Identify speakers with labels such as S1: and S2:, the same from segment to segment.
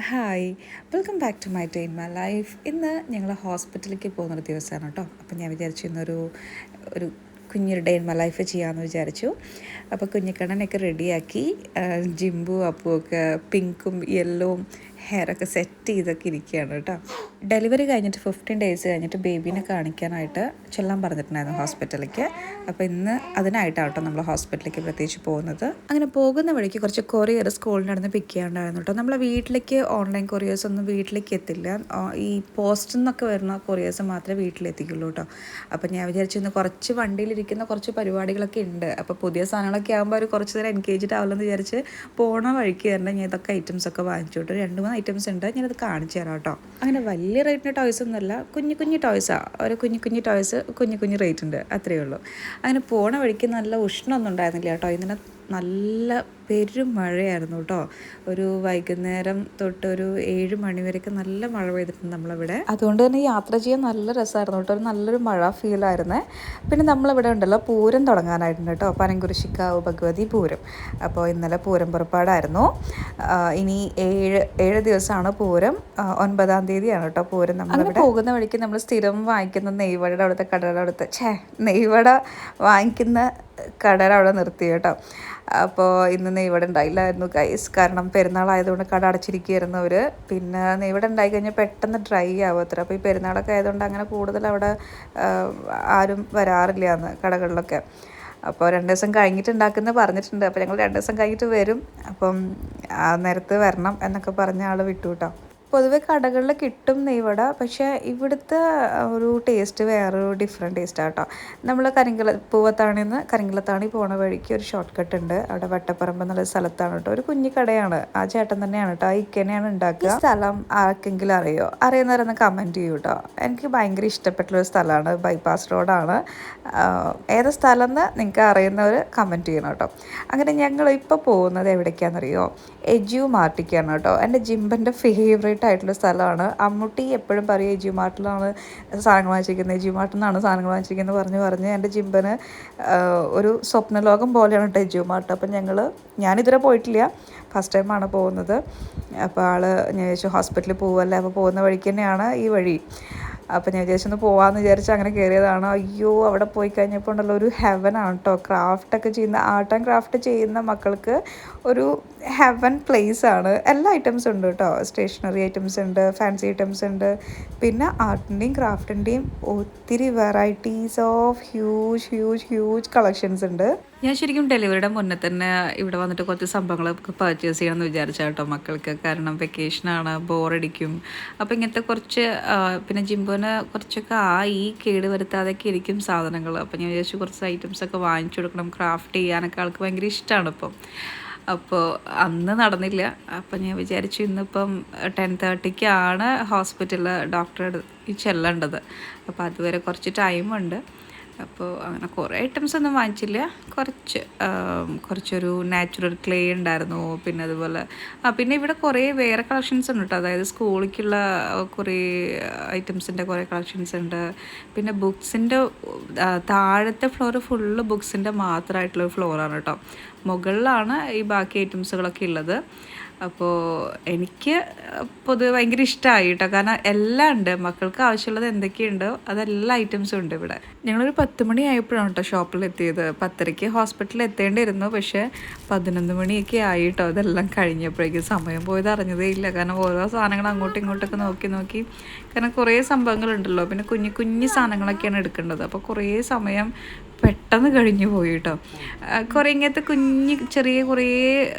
S1: Hi, welcome back to my day in my life. ഇന്ന് ഞങ്ങൾ ഹോസ്പിറ്റലിലേക്ക് പോകുന്നൊരു ദിവസമാണ് കേട്ടോ. അപ്പം ഞാൻ വിചാരിച്ചു ഒരു കുഞ്ഞൊരു ഡേ ഇൻ മൈ ലൈഫ് ചെയ്യാമെന്ന് വിചാരിച്ചു. അപ്പോൾ കുഞ്ഞിക്കണ്ണനൊക്കെ റെഡിയാക്കി, ജിംബു അപ്പും ഒക്കെ പിങ്കും യെല്ലോവും ഹെയറൊക്കെ സെറ്റ് ചെയ്തൊക്കെ ഇരിക്കുകയാണ് കേട്ടോ. ഡെലിവറി കഴിഞ്ഞിട്ട് 15 ഡേയ്സ് കഴിഞ്ഞിട്ട് ബേബീനെ കാണിക്കാനായിട്ട് ചെല്ലാൻ പറഞ്ഞിട്ടുണ്ടായിരുന്നു ഹോസ്പിറ്റലിലേക്ക്. അപ്പോൾ ഇന്ന് അതിനായിട്ടാണ് കേട്ടോ നമ്മൾ ഹോസ്പിറ്റലിലേക്ക് പ്രത്യേകിച്ച് പോകുന്നത്. അങ്ങനെ പോകുന്ന വഴിക്ക് കുറച്ച് കൊറിയർ സ്കൂളിൻ്റെ അടുത്ത് പിക്ക് ചെയ്യാണ്ടായിരുന്നു കേട്ടോ. നമ്മളെ വീട്ടിലേക്ക് ഓൺലൈൻ കൊറിയേഴ്സ് ഒന്നും വീട്ടിലേക്ക് എത്തില്ല. ഈ പോസ്റ്റിൽ നിന്നൊക്കെ വരുന്ന കൊറിയേഴ്സ് മാത്രമേ വീട്ടിലെത്തിക്കുള്ളൂ കേട്ടോ. അപ്പോൾ ഞാൻ വിചാരിച്ചിരുന്നു കുറച്ച് വണ്ടിയിലിരിക്കുന്ന കുറച്ച് പരിപാടികളൊക്കെ ഉണ്ട്. അപ്പോൾ പുതിയ സാധനങ്ങളൊക്കെ ആകുമ്പോൾ അവർ കുറച്ച് നേരം എൻഗേജ്ഡ് ആവില്ലെന്ന് വിചാരിച്ച് പോണ വഴിക്ക് തന്നെ ഞാൻ ഇതൊക്കെ ഐറ്റംസൊക്കെ വാങ്ങിച്ചു കേട്ടോ. 2-3 ഐറ്റംസ് ഉണ്ട്, ഞാനത് കാണിച്ചു തരാം കേട്ടോ. അങ്ങനെ വലിയ റേറ്റിൻ്റെ ടോയ്സ് ഒന്നുമല്ല, കുഞ്ഞു ടോയ്സാണ്. ഒരു കുഞ്ഞു ടോയ്സ് കുഞ്ഞു റേറ്റ് ഉണ്ട്, അത്രയേ ഉള്ളൂ. അങ്ങനെ പോണ വഴിക്ക് നല്ല ഉഷ്ണമൊന്നും ഉണ്ടായിരുന്നില്ല കേട്ടോ. ഇതിനെ നല്ല പെരും മഴയായിരുന്നു കേട്ടോ. ഒരു വൈകുന്നേരം തൊട്ട് ഒരു 7 മണി വരെയൊക്കെ നല്ല മഴ പെയ്തിട്ടുണ്ട് നമ്മളിവിടെ. അതുകൊണ്ട് തന്നെ യാത്ര ചെയ്യാൻ നല്ല രസമായിരുന്നു കേട്ടോ. ഒരു നല്ലൊരു മഴ ഫീലായിരുന്നേ. പിന്നെ നമ്മളിവിടെ ഉണ്ടല്ലോ പൂരം തുടങ്ങാനായിട്ടുണ്ട് കേട്ടോ. പനംകുരിശിക്കാവ് ഭഗവതി പൂരം. അപ്പോൾ ഇന്നലെ പൂരം പുറപ്പാടായിരുന്നു. ഇനി 7 ദിവസമാണ് പൂരം. 9-ാം തീയതിയാണ് കേട്ടോ പൂരം. നമ്മളിവിടെ പോകുന്ന വഴിക്ക് നമ്മൾ സ്ഥിരം വാങ്ങിക്കുന്ന നെയ്വടയുടെ അവിടുത്തെ കടയുടെ അടുത്ത് നെയ്വട വാങ്ങിക്കുന്ന കടയുടെ അവിടെ നിർത്തി കേട്ടോ. അപ്പോൾ ഇന്ന് നെയ്വട ഉണ്ടായില്ലായിരുന്നു ഗൈസ്. കാരണം പെരുന്നാളായതുകൊണ്ട് കട അടച്ചിരിക്കുകയായിരുന്നു അവർ. പിന്നെ നെയ്വട ഉണ്ടായി കഴിഞ്ഞാൽ പെട്ടെന്ന് ഡ്രൈ ആവത്ര. അപ്പോൾ ഈ പെരുന്നാളൊക്കെ ആയതുകൊണ്ട് അങ്ങനെ കൂടുതൽ അവിടെ ആരും വരാറില്ല എന്ന് കടകളിലൊക്കെ. അപ്പോൾ 2 ദിവസം കഴിഞ്ഞിട്ട് ഉണ്ടാക്കുന്നത് പറഞ്ഞിട്ടുണ്ട്. അപ്പോൾ ഞങ്ങൾ 2 ദിവസം കഴിഞ്ഞിട്ട് വരും. അപ്പം ആ നേരത്ത് വരണം എന്നൊക്കെ പറഞ്ഞ ആൾ വിട്ടു കേട്ടോ. പൊതുവെ കടകളിൽ കിട്ടും നെയ്വട, പക്ഷേ ഇവിടുത്തെ ഒരു ടേസ്റ്റ് വേറൊരു ഡിഫറെൻറ്റ് ടേസ്റ്റാണ് കേട്ടോ. നമ്മൾ പൂവത്താണിയിൽ നിന്ന് കരിങ്കലത്താണി പോണ വഴിക്ക് ഒരു ഷോർട്ട് കട്ട് ഉണ്ട്. അവിടെ വട്ടപ്പറമ്പ് എന്നുള്ള സ്ഥലത്താണ് കേട്ടോ. ഒരു കുഞ്ഞു കടയാണ്. ആ ചേട്ടൻ തന്നെയാണ് കേട്ടോ, ആ ഇക്കനെയാണ് ഉണ്ടാക്കുക. ഈ സ്ഥലം ആർക്കെങ്കിലും അറിയുന്നവരൊന്ന് കമൻറ്റ് ചെയ്യൂ കേട്ടോ. എനിക്ക് ഭയങ്കര ഇഷ്ടപ്പെട്ടുള്ളൊരു സ്ഥലമാണ്. ബൈപ്പാസ് റോഡാണ്. ഏത് സ്ഥലം എന്ന് നിങ്ങൾക്ക് അറിയുന്നവർ കമൻറ്റ് ചെയ്യണം കേട്ടോ. അങ്ങനെ ഞങ്ങൾ ഇപ്പോൾ പോകുന്നത് എവിടേക്കാണെന്നറിയോ? എജ്യു മാർട്ടിക്കാണ് കേട്ടോ. എൻ്റെ ജിംബൻ്റെ ഫേവറേറ്റ് ആയിട്ടുള്ള സ്ഥലമാണ്. അമ്മൂട്ടി എപ്പോഴും പറയും എജ്യു മാർട്ടിലാണ് സാധനങ്ങൾ വാങ്ങിച്ചിരിക്കുന്നത്, എജ്യു മാർട്ടിൽ നിന്നാണ് സാധനങ്ങൾ വാങ്ങിച്ചിരിക്കുന്നത് പറഞ്ഞ് എൻ്റെ ജിംബന് ഒരു സ്വപ്നലോകം പോലെയാണ് കേട്ടോ എജ്യു മാർട്ട്. അപ്പം ഞാനിതുവരെ പോയിട്ടില്ല, ഫസ്റ്റ് ടൈമാണ് പോകുന്നത്. അപ്പോൾ ഞാൻ വിചാരിച്ചു ഹോസ്പിറ്റലിൽ പോവല്ലേ, അപ്പോൾ പോകുന്ന വഴിക്ക് തന്നെയാണ് ഈ വഴി. അപ്പോൾ ഞാൻ വിചാരിച്ചൊന്ന് പോകാമെന്ന് വിചാരിച്ച് അങ്ങനെ കയറിയതാണ്. അയ്യോ, അവിടെ പോയി കഴിഞ്ഞപ്പോൾ ഉണ്ടല്ലോ ഒരു ഹെവനാണ് കേട്ടോ. ക്രാഫ്റ്റൊക്കെ ചെയ്യുന്ന ആർട്ട് ആൻഡ് ക്രാഫ്റ്റ് ചെയ്യുന്ന മക്കൾക്ക് ഒരു ഹെവൻ പ്ലേസ് ആണ്. എല്ലാ ഐറ്റംസും ഉണ്ട് കേട്ടോ. സ്റ്റേഷനറി ഐറ്റംസ് ഉണ്ട്, ഫാൻസി ഐറ്റംസ് ഉണ്ട്, പിന്നെ ആർട്ടിൻ്റെയും ക്രാഫ്റ്റിൻ്റെയും ഒത്തിരി വെറൈറ്റീസ് ഓഫ് ഹ്യൂജ് കളക്ഷൻസ് ഉണ്ട്. ഞാൻ ശരിക്കും ഡെലിവറിയുടെ മുന്നേ തന്നെ ഇവിടെ വന്നിട്ട് കുറച്ച് സംഭവങ്ങളൊക്കെ പർച്ചേസ് ചെയ്യണമെന്ന് വിചാരിച്ചാൽ കേട്ടോ മക്കൾക്ക്. കാരണം വെക്കേഷനാണ്, ബോറടിക്കും. അപ്പോൾ ഇങ്ങനത്തെ കുറച്ച് പിന്നെ ജിംബോന് കുറച്ചൊക്കെ കേട് വരുത്താതൊക്കെ ഇരിക്കും സാധനങ്ങൾ. അപ്പോൾ ഞാൻ വിചാരിച്ചു കുറച്ച് ഐറ്റംസൊക്കെ വാങ്ങിച്ചു കൊടുക്കണം. ക്രാഫ്റ്റ് ചെയ്യാനൊക്കെ ആൾക്ക് ഭയങ്കര ഇഷ്ടമാണ് ഇപ്പം. അപ്പോൾ അന്ന് നടന്നില്ല. അപ്പോൾ ഞാൻ വിചാരിച്ചു ഇന്നിപ്പം 10:30-ക്കാണ് ഹോസ്പിറ്റലിൽ ഡോക്ടറെ ചെല്ലേണ്ടത്. അപ്പോൾ അതുവരെ കുറച്ച് ടൈമുണ്ട്. അപ്പോൾ അങ്ങനെ കുറേ ഐറ്റംസ് ഒന്നും വാങ്ങിച്ചില്ല. കുറച്ചൊരു നാച്ചുറൽ ക്ലേ ഉണ്ടായിരുന്നു. പിന്നെ അതുപോലെ പിന്നെ ഇവിടെ കുറേ വേറെ കളക്ഷൻസ് ഉണ്ട് കേട്ടോ. അതായത് സ്കൂളിലേക്കുള്ള കുറേ ഐറ്റംസിൻ്റെ കുറേ കളക്ഷൻസ് ഉണ്ട്. പിന്നെ ബുക്സിൻ്റെ താഴത്തെ ഫ്ലോർ ഫുള്ള് ബുക്സിൻ്റെ മാത്രമായിട്ടുള്ളൊരു ഫ്ലോറാണ് കേട്ടോ. മുകളിലാണ് ഈ ബാക്കി ഐറ്റംസുകളൊക്കെ ഉള്ളത്. അപ്പോൾ എനിക്ക് പൊതുവെ ഭയങ്കര ഇഷ്ടമായി കേട്ടോ. കാരണം എല്ലാം ഉണ്ട്, മക്കൾക്ക് ആവശ്യമുള്ളത് എന്തൊക്കെയുണ്ടോ അതെല്ലാ ഐറ്റംസും ഉണ്ട് ഇവിടെ. ഞങ്ങളൊരു 10 മണി ആയപ്പോഴാണ് കേട്ടോ ഷോപ്പിൽ എത്തിയത്. 10:30-ക്ക് ഹോസ്പിറ്റലിൽ എത്തേണ്ടിയിരുന്നു, പക്ഷേ 11 മണിയൊക്കെ ആയി കേട്ടോ. അതെല്ലാം കഴിഞ്ഞപ്പോഴേക്കും സമയം പോയത് അറിഞ്ഞതേ ഇല്ല. കാരണം ഓരോ സാധനങ്ങൾ അങ്ങോട്ടും ഇങ്ങോട്ടൊക്കെ നോക്കി കാരണം കുറേ സംഭവങ്ങളുണ്ടല്ലോ. പിന്നെ കുഞ്ഞു സാധനങ്ങളൊക്കെയാണ് എടുക്കേണ്ടത്. അപ്പോൾ കുറേ സമയം പെട്ടെന്ന് കഴിഞ്ഞു പോയി കേട്ടോ. കുറേ ഇങ്ങനത്തെ ചെറിയ കുറേ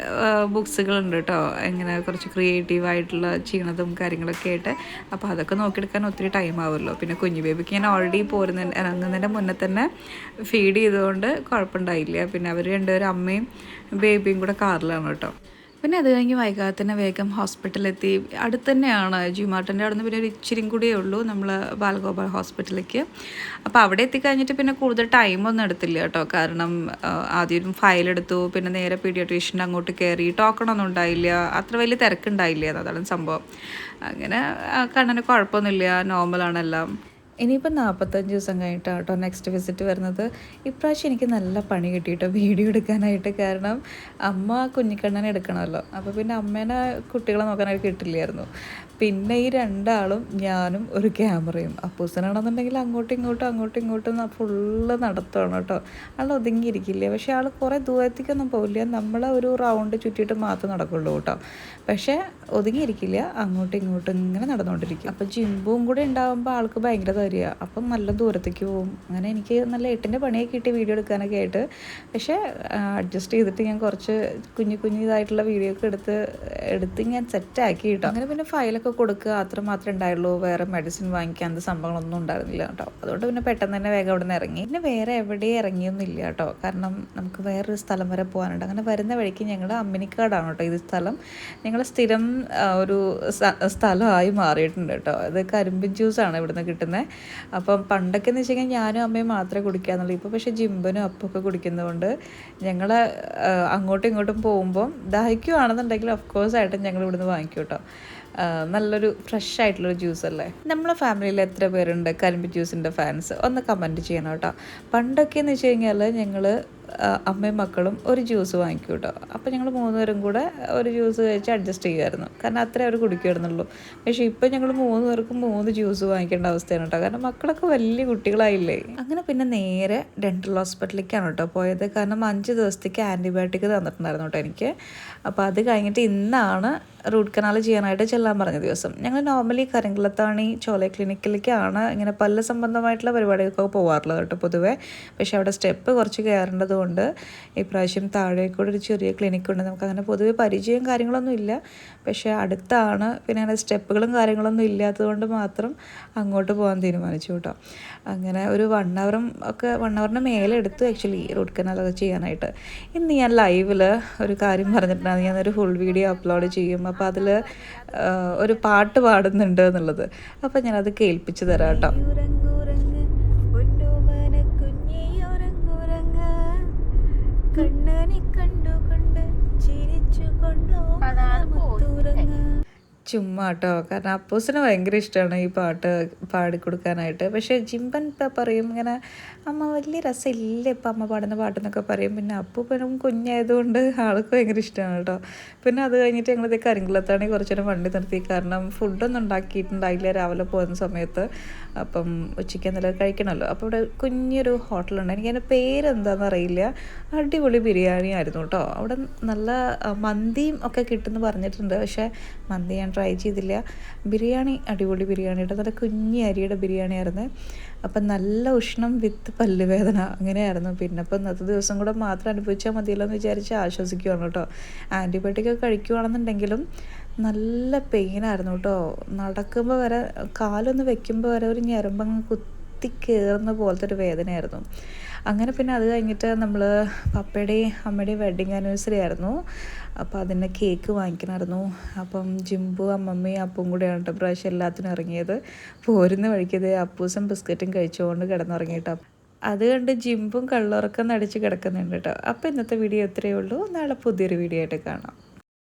S1: ബുക്സുകളുണ്ട് കേട്ടോ. ഇങ്ങനെ കുറച്ച് ക്രിയേറ്റീവായിട്ടുള്ള ചെയ്യണതും കാര്യങ്ങളൊക്കെ ആയിട്ട്. അപ്പോൾ അതൊക്കെ നോക്കിയെടുക്കാൻ ഒത്തിരി ടൈം ആവുമല്ലോ. പിന്നെ കുഞ്ഞു ബേബിക്ക് ഞാൻ ഓൾറെഡി ഇറങ്ങുന്നതിൻ്റെ മുന്നേ തന്നെ ഫീഡ് ചെയ്തുകൊണ്ട് കുഴപ്പമുണ്ടായില്ല. പിന്നെ അവർ രണ്ടുപേരും അമ്മയും ബേബിയും കൂടെ കാറിലാണ് കേട്ടോ. പിന്നെ അത് കഴിഞ്ഞ് വൈകാതെ തന്നെ വേഗം ഹോസ്പിറ്റലിലെത്തി. അടുത്ത് തന്നെയാണ് ജിമാർട്ടിൻ്റെ അവിടെ നിന്ന് പിന്നെ ഒരു ഇച്ചിരിയും കൂടിയേ ഉള്ളൂ നമ്മൾ ബാലഗോപാൽ ഹോസ്പിറ്റലിലേക്ക്. അപ്പോൾ അവിടെ എത്തിക്കഴിഞ്ഞിട്ട് പിന്നെ കൂടുതൽ ടൈമൊന്നും എടുത്തില്ല കേട്ടോ. കാരണം ആദ്യം ഫയലെടുത്തു, പിന്നെ നേരെ പീഡിയാട്രീഷ്യൻ്റെ അങ്ങോട്ട് കയറി. ടോക്കണൊന്നും ഉണ്ടായില്ല, അത്ര വലിയ തിരക്കുണ്ടായില്ല, അതാണ് സംഭവം. അങ്ങനെ കണ്ണിന് കുഴപ്പമൊന്നുമില്ല, നോർമലാണെല്ലാം. ഇനിയിപ്പോൾ 45 ദിവസം കഴിഞ്ഞിട്ടാണ് കേട്ടോ നെക്സ്റ്റ് വിസിറ്റ് വരുന്നത്. ഇപ്രാവശ്യം എനിക്ക് നല്ല പണി കിട്ടിയിട്ടോ വീഡിയോ എടുക്കാനായിട്ട്. കാരണം അമ്മ കുഞ്ഞിക്കണ്ണനെ എടുക്കണമല്ലോ, അപ്പോൾ പിന്നെ അമ്മേനെ കുട്ടികളെ നോക്കാനായിട്ട് കിട്ടില്ലായിരുന്നു. പിന്നെ ഈ രണ്ടാളും ഞാനും ഒരു ക്യാമറയും. അപ്പൂസനാണെന്നുണ്ടെങ്കിൽ അങ്ങോട്ടും ഇങ്ങോട്ടും ഫുള്ള് നടത്തുകയാണ് കേട്ടോ. ആൾ ഒതുങ്ങിയിരിക്കില്ല, പക്ഷേ ആൾ കുറേ ദൂരത്തേക്കൊന്നും പോവില്ല, നമ്മളെ ഒരു റൗണ്ട് ചുറ്റിയിട്ട് മാത്രം നടക്കുള്ളൂ കേട്ടോ. പക്ഷേ ഒതുങ്ങിയിരിക്കില്ല, അങ്ങോട്ടും ഇങ്ങനെ നടന്നുകൊണ്ടിരിക്കും. അപ്പോൾ ജിംബും കൂടെ ഉണ്ടാകുമ്പോൾ ആൾക്ക് ഭയങ്കര ധൈര്യമാണ്, അപ്പം നല്ല ദൂരത്തേക്ക് പോകും. അങ്ങനെ എനിക്ക് നല്ല 8ൻ്റെ പണിയൊക്കെ കിട്ടി വീഡിയോ എടുക്കാനൊക്കെ ആയിട്ട്. പക്ഷേ അഡ്ജസ്റ്റ് ചെയ്തിട്ട് ഞാൻ കുറച്ച് കുഞ്ഞിതായിട്ടുള്ള വീഡിയോ ഒക്കെ എടുത്ത് ഞാൻ സെറ്റാക്കി കേട്ടോ. അങ്ങനെ പിന്നെ ഫയലൊക്കെ കൊടുക്കുക അത്ര മാത്രമേ ഉണ്ടായുള്ളൂ. വേറെ മെഡിസിൻ വാങ്ങിക്കാൻ അത് സംഭവങ്ങളൊന്നും ഉണ്ടായിരുന്നില്ല കേട്ടോ. അതുകൊണ്ട് പിന്നെ പെട്ടെന്ന് തന്നെ വേഗം അവിടെ നിന്ന് ഇറങ്ങി. പിന്നെ വേറെ എവിടെയും ഇറങ്ങിയൊന്നും ഇല്ല കേട്ടോ, കാരണം നമുക്ക് വേറൊരു സ്ഥലം വരെ പോകാനുണ്ട്. അങ്ങനെ വരുന്ന വഴിക്ക് ഞങ്ങൾ അമ്മിനിക്കാടാണ് കേട്ടോ ഇത് സ്ഥലം. ഞങ്ങൾ സ്ഥിരം ഒരു സ്ഥലമായി മാറിയിട്ടുണ്ട് കേട്ടോ. അത് കരിമ്പിൻ ജ്യൂസാണ് ഇവിടുന്ന് കിട്ടുന്നത്. അപ്പം പണ്ടൊക്കെ എന്ന് വെച്ച് കഴിഞ്ഞാൽ ഞാനും അമ്മയും മാത്രമേ കുടിക്കാന്നുള്ളൂ. ഇപ്പോൾ പക്ഷേ ജിംബനും അപ്പൊക്കെ കുടിക്കുന്നതുകൊണ്ട് ഞങ്ങൾ അങ്ങോട്ടും ഇങ്ങോട്ടും പോകുമ്പം ദാഹിക്കുകയാണെന്നുണ്ടെങ്കിൽ ഓഫ്കോഴ്സ് ആയിട്ടും ഞങ്ങൾ ഇവിടുന്ന് വാങ്ങിക്കും കേട്ടോ. നല്ലൊരു ഫ്രഷ് ആയിട്ടുള്ളൊരു ജ്യൂസ് അല്ലേ. നമ്മളെ ഫാമിലിയിൽ എത്ര പേരുണ്ട് കരിമ്പ് ജ്യൂസിൻ്റെ ഫാൻസ്? ഒന്ന് കമൻറ്റ് ചെയ്യണം കേട്ടോ. പണ്ടൊക്കെ എന്ന് വെച്ച് കഴിഞ്ഞാൽ ഞങ്ങൾ അമ്മയും മക്കളും ഒരു ജ്യൂസ് വാങ്ങിക്കും കേട്ടോ. അപ്പോൾ ഞങ്ങൾ 3 പേരും കൂടെ ഒരു ജ്യൂസ് കഴിച്ച് അഡ്ജസ്റ്റ് ചെയ്യുമായിരുന്നു, കാരണം അത്രേ അവർ കുടിക്കുമായിരുന്നുള്ളൂ. പക്ഷേ ഇപ്പോൾ ഞങ്ങൾ 3 പേർക്കും 3 ജ്യൂസ് വാങ്ങിക്കേണ്ട അവസ്ഥയാണ് കേട്ടോ, കാരണം മക്കളൊക്കെ വലിയ കുട്ടികളായില്ലേ. അങ്ങനെ പിന്നെ നേരെ ഡെൻറ്റൽ ഹോസ്പിറ്റലിലേക്കാണ് കേട്ടോ പോയത്. കാരണം 5 ദിവസത്തേക്ക് ആൻറ്റിബയോട്ടിക് തന്നിട്ടുണ്ടായിരുന്നു കേട്ടോ എനിക്ക്. അപ്പോൾ അത് കഴിഞ്ഞിട്ട് ഇന്നാണ് റൂട്ട് കനാൽ ചെയ്യാനായിട്ട് ചെല്ലാൻ പറഞ്ഞ ദിവസം. ഞങ്ങൾ നോർമലി കരിങ്കുളത്താണി ചോല ക്ലിനിക്കിലേക്കാണ് ഇങ്ങനെ പല്ല് സംബന്ധമായിട്ടുള്ള പരിപാടികൾക്കൊക്കെ പോകാറുള്ളത് കേട്ടോ പൊതുവേ. പക്ഷേ അവിടെ സ്റ്റെപ്പ് കുറച്ച് കയറേണ്ടതുകൊണ്ട് ഇപ്രാവശ്യം താഴേക്കൂടെ ഒരു ചെറിയ ക്ലിനിക്കുണ്ട്. നമുക്കങ്ങനെ പൊതുവെ പരിചയം കാര്യങ്ങളൊന്നും ഇല്ല, പക്ഷേ അടുത്താണ്. പിന്നെ അങ്ങനെ സ്റ്റെപ്പുകളും കാര്യങ്ങളൊന്നും ഇല്ലാത്തതുകൊണ്ട് മാത്രം അങ്ങോട്ട് പോകാൻ തീരുമാനിച്ചു കേട്ടോ. അങ്ങനെ ഒരു 1 ഹവറിന് മേലെ എടുത്തു ആക്ച്വലി റൂട്ട് കനാലൊക്കെ ചെയ്യാനായിട്ട്. ഇന്ന് ഞാൻ ലൈവിൽ ഒരു കാര്യം പറഞ്ഞിട്ടുണ്ടായിരുന്നു, ഞാനൊരു ഫുൾ വീഡിയോ അപ്ലോഡ് ചെയ്യും. അപ്പോൾ അതിൽ ഒരു പാട്ട് പാടുന്നുണ്ട് എന്നുള്ളത്. അപ്പോൾ ഞാനത് കേൾപ്പിച്ച് തരാം കേട്ടോ. ചുമ്മാ കേട്ടോ, കാരണം അപ്പൂസിന് ഭയങ്കര ഇഷ്ടമാണ് ഈ പാട്ട് പാടിക്കൊടുക്കാനായിട്ട്. പക്ഷേ ജിംബൻ ഇപ്പം പറയും ഇങ്ങനെ, അമ്മ വലിയ രസമില്ല ഇപ്പം അമ്മ പാടുന്ന പാട്ടെന്നൊക്കെ പറയും. പിന്നെ അപ്പൂപ്പനും കുഞ്ഞായതുകൊണ്ട് ആൾക്ക് ഭയങ്കര ഇഷ്ടമാണ് കേട്ടോ. പിന്നെ അത് കഴിഞ്ഞിട്ട് ഞങ്ങളിത് കരിങ്കുളത്താണെങ്കിൽ കുറച്ച് നേരം വണ്ടി നിർത്തി, കാരണം ഫുഡൊന്നും ഉണ്ടാക്കിയിട്ടുണ്ടായില്ല രാവിലെ പോകുന്ന സമയത്ത്. അപ്പം ഉച്ചയ്ക്ക് എന്തെങ്കിലും കഴിക്കണമല്ലോ. അപ്പോൾ ഇവിടെ കുഞ്ഞൊരു ഹോട്ടലുണ്ട്, എനിക്കതിൻ്റെ പേരെന്താണെന്ന് അറിയില്ല. അടിപൊളി ബിരിയാണി ആയിരുന്നു കേട്ടോ. അവിടെ നല്ല മന്തിയും ഒക്കെ കിട്ടുമെന്ന് പറഞ്ഞിട്ടുണ്ട്, പക്ഷേ മന്തി ഞാൻ ട്രൈ ചെയ്തില്ല. ബിരിയാണി അടിപൊളി ബിരിയാണി കേട്ടോ, നല്ല കുഞ്ഞി അരിയുടെ ബിരിയാണി ആയിരുന്നു. അപ്പം നല്ല ഉഷ്ണം വിത്ത് പല്ലുവേദന അങ്ങനെയായിരുന്നു. പിന്നെ അപ്പോൾ ഇന്നത്തെ ദിവസം കൂടെ മാത്രം അനുഭവിച്ചാൽ മതിയല്ലോ എന്ന് വിചാരിച്ച് ആശ്വസിക്കുകയാണ് കേട്ടോ. ആൻറ്റിബയോട്ടിക് ഒക്കെ കഴിക്കുകയാണെന്നുണ്ടെങ്കിലും നല്ല പെയിനായിരുന്നു കേട്ടോ. നടക്കുമ്പോൾ വരെ കാലൊന്ന് വെക്കുമ്പോൾ വരെ ഒരു ഞരമ്പങ്ങ് കുത്തി കയറുന്ന പോലത്തെ ഒരു വേദനയായിരുന്നു. അങ്ങനെ പിന്നെ അത് കഴിഞ്ഞിട്ട് നമ്മൾ പപ്പയുടെയും അമ്മയുടെയും വെഡ്ഡിങ് ആനിവേഴ്സറി ആയിരുന്നു. അപ്പോൾ അതിൻ്റെ കേക്ക് വാങ്ങിക്കണമായിരുന്നു. അപ്പം ജിംബു അമ്മമ്മയും അപ്പും കൂടെയാണ് കേട്ടോ പ്രാവശ്യം എല്ലാത്തിനും ഇറങ്ങിയത്. പോരുന്ന വഴിക്കത് അപ്പൂസും ബിസ്ക്കറ്റും കഴിച്ചുകൊണ്ട് കിടന്നുറങ്ങിയിട്ടോ. അത് കണ്ട് ജിംബും കള്ളുറക്കം നടിച്ച് കിടക്കുന്നുണ്ട് കേട്ടോ. അപ്പോൾ ഇന്നത്തെ വീഡിയോ ഇത്രയേ ഉള്ളൂ. നാളെ പുതിയൊരു വീഡിയോ ആയിട്ട് കാണാം.